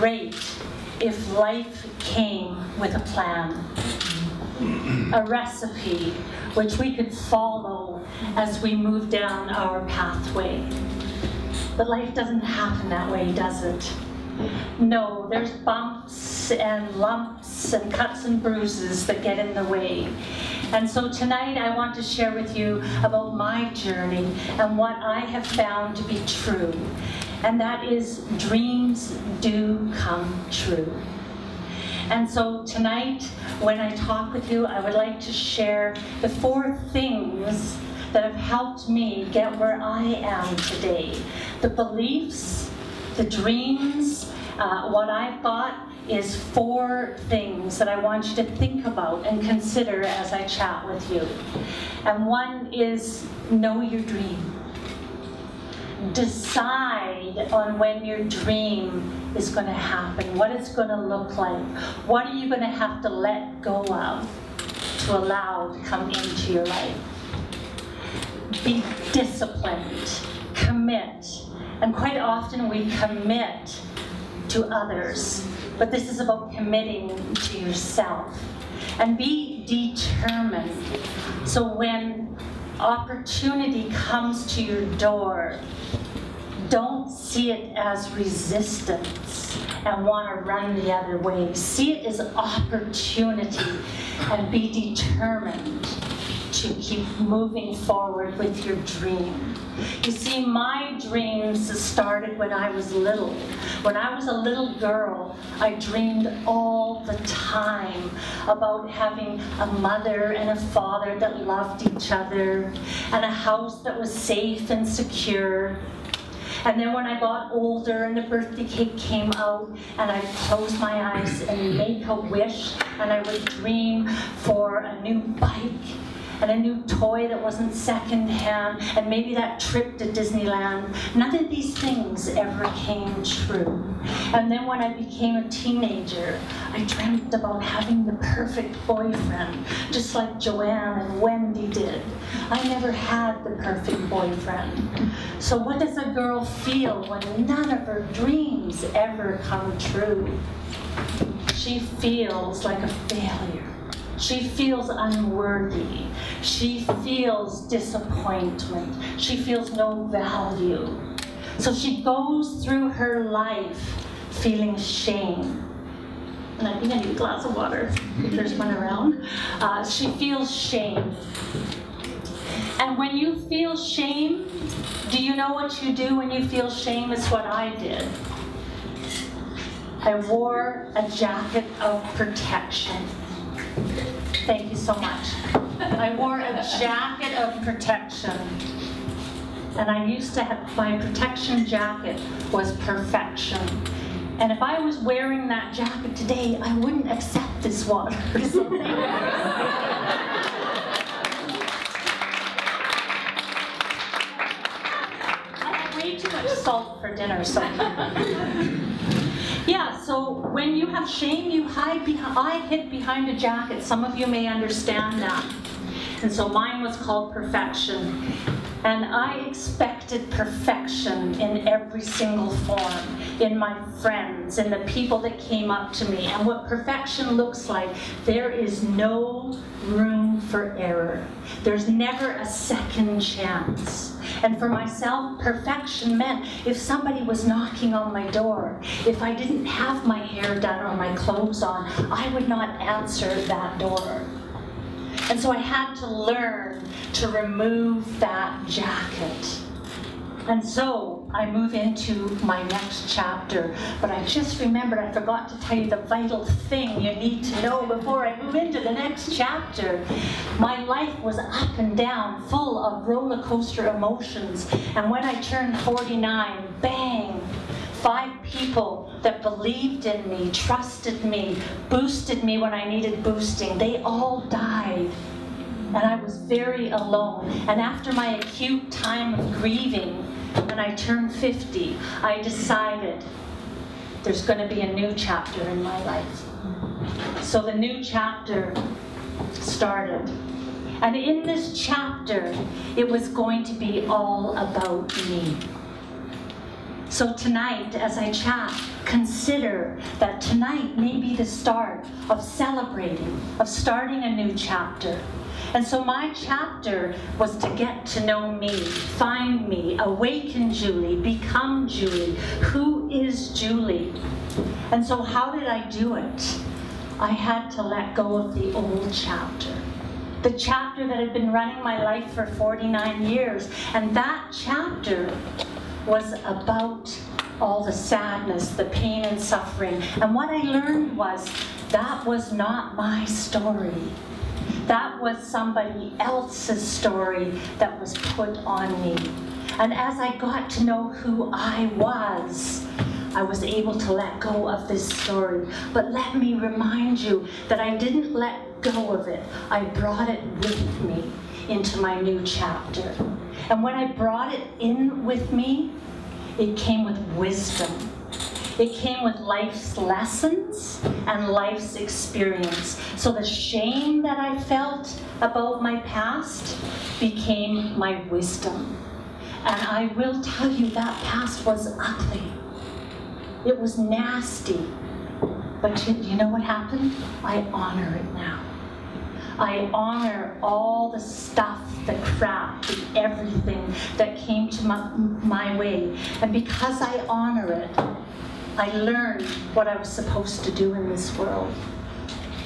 great if life came with a plan, a recipe which we could follow as we move down our pathway. But life doesn't happen that way, does it? No, there's bumps and lumps and cuts and bruises that get in the way. And so tonight I want to share with you about my journey and what I have found to be true. And that is, dreams do come true. And so tonight, when I talk with you, I would like to share the 4 things that have helped me get where I am today. The beliefs, the dreams, what I've got is 4 things that I want you to think about and consider as I chat with you. And one is, know your dream. Decide on when your dream is going to happen, what it's going to look like, what are you going to have to let go of to allow to come into your life. Be disciplined, commit, and quite often we commit to others, but this is about committing to yourself. And be determined, so when opportunity comes to your door, don't see it as resistance and want to run the other way. See it as opportunity and be determined to keep moving forward with your dream. You see, my dreams started when I was little. When I was a little girl, I dreamed all the time about having a mother and a father that loved each other, and a house that was safe and secure. And then when I got older and the birthday cake came out, and I'd close my eyes and make a wish, and I would dream for a new bike and a new toy that wasn't secondhand, and maybe that trip to Disneyland. None of these things ever came true. And then when I became a teenager, I dreamt about having the perfect boyfriend, just like Joanne and Wendy did. I never had the perfect boyfriend. So what does a girl feel when none of her dreams ever come true? She feels like a failure. She feels unworthy. She feels disappointment. She feels no value. So she goes through her life feeling shame. And I think I need a glass of water if there's one around. She feels shame. And when you feel shame, do you know what you do when you feel shame? It's what I did. I wore a jacket of protection. Thank you so much. I wore a jacket of protection. And I used to have, my protection jacket was perfection. And if I was wearing that jacket today, I wouldn't accept this water. I had way too much salt for dinner, so. Yeah, so when you have shame, you hide behind, I hid behind a jacket. Some of you may understand that. And so mine was called perfection. And I expected perfection in every single form, in my friends, in the people that came up to me. And what perfection looks like, there is no room for error. There's never a second chance. And for myself, perfection meant if somebody was knocking on my door, if I didn't have my hair done or my clothes on, I would not answer that door. And so I had to learn to remove that jacket. And so I move into my next chapter. But I just remembered, I forgot to tell you the vital thing you need to know before I move into the next chapter. My life was up and down, full of roller coaster emotions. And when I turned 49, bang! 5 people that believed in me, trusted me, boosted me when I needed boosting, they all died. And I was very alone. And after my acute time of grieving, when I turned 50, I decided there's going to be a new chapter in my life. So the new chapter started. And in this chapter, it was going to be all about me. So tonight, as I chat, consider that tonight may be the start of celebrating, of starting a new chapter. And so my chapter was to get to know me, find me, awaken Julie, become Julie. Who is Julie? And so how did I do it? I had to let go of the old chapter. The chapter that had been running my life for 49 years. And that chapter was about all the sadness, the pain and suffering. And what I learned was that was not my story. That was somebody else's story that was put on me. And as I got to know who I was able to let go of this story. But let me remind you that I didn't let go of it. I brought it with me into my new chapter. And when I brought it in with me, it came with wisdom. It came with life's lessons and life's experience. So the shame that I felt about my past became my wisdom. And I will tell you that past was ugly. It was nasty. But you know what happened? I honor it now. I honor all the stuff, the crap, the everything that came to my way. And because I honor it, I learned what I was supposed to do in this world.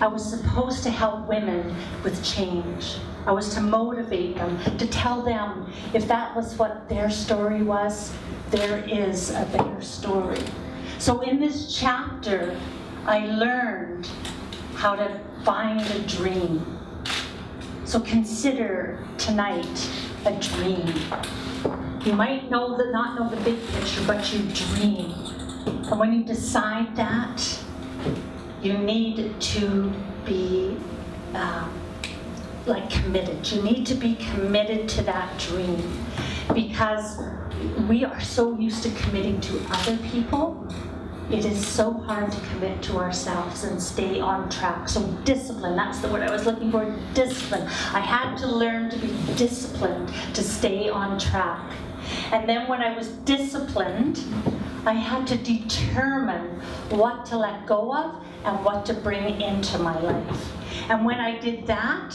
I was supposed to help women with change. I was to motivate them, to tell them if that was what their story was, there is a better story. So in this chapter, I learned how to find a dream. So consider tonight a dream. You might not know the big picture, but you dream. And when you decide that, you need to be committed. You need to be committed to that dream, because we are so used to committing to other people. It is so hard to commit to ourselves and stay on track. So discipline, that's the word I was looking for, discipline. I had to learn to be disciplined to stay on track. And then when I was disciplined, I had to determine what to let go of and what to bring into my life. And when I did that,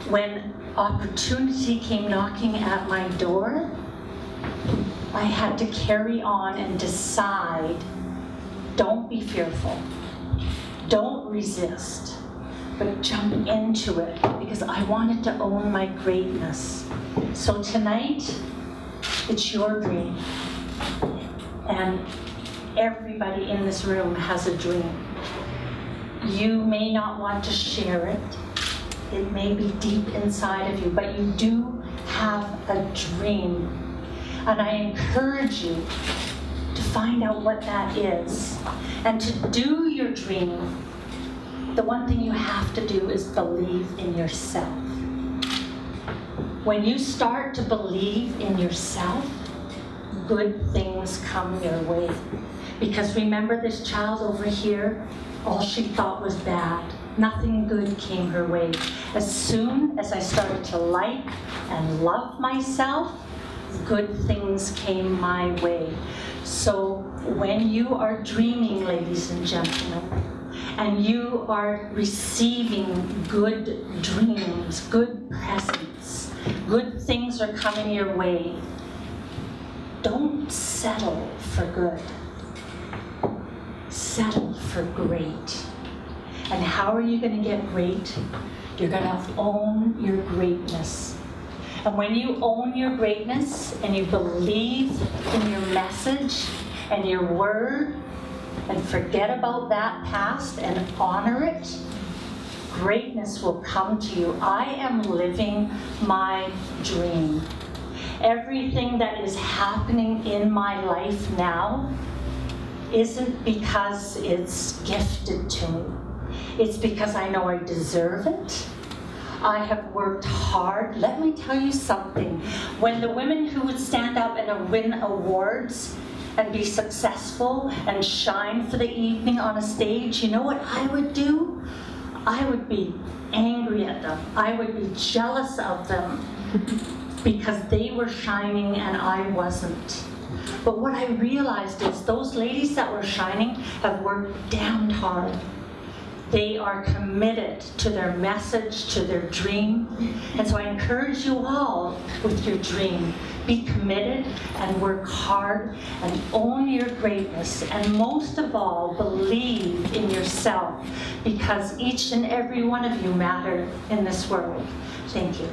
when opportunity came knocking at my door, I had to carry on and decide, don't be fearful, don't resist, but jump into it, because I wanted to own my greatness. So tonight, it's your dream. And everybody in this room has a dream. You may not want to share it. It may be deep inside of you, but you do have a dream. And I encourage you to find out what that is. And to do your dream, the one thing you have to do is believe in yourself. When you start to believe in yourself, good things come your way. Because remember this child over here, all she thought was bad. Nothing good came her way. As soon as I started to like and love myself, good things came my way. So when you are dreaming, ladies and gentlemen, and you are receiving good dreams, good presents, good things are coming your way, don't settle for good. Settle for great. And how are you going to get great? You're going to own your greatness. And when you own your greatness and you believe in your message and your word and forget about that past and honor it, greatness will come to you. I am living my dream. Everything that is happening in my life now isn't because it's gifted to me. It's because I know I deserve it. I have worked hard. Let me tell you something. When the women who would stand up and win awards and be successful and shine for the evening on a stage, you know what I would do? I would be angry at them. I would be jealous of them because they were shining and I wasn't. But what I realized is those ladies that were shining have worked damned hard. They are committed to their message, to their dream. And so I encourage you all with your dream. Be committed and work hard and own your greatness. And most of all, believe in yourself, because each and every one of you matter in this world. Thank you.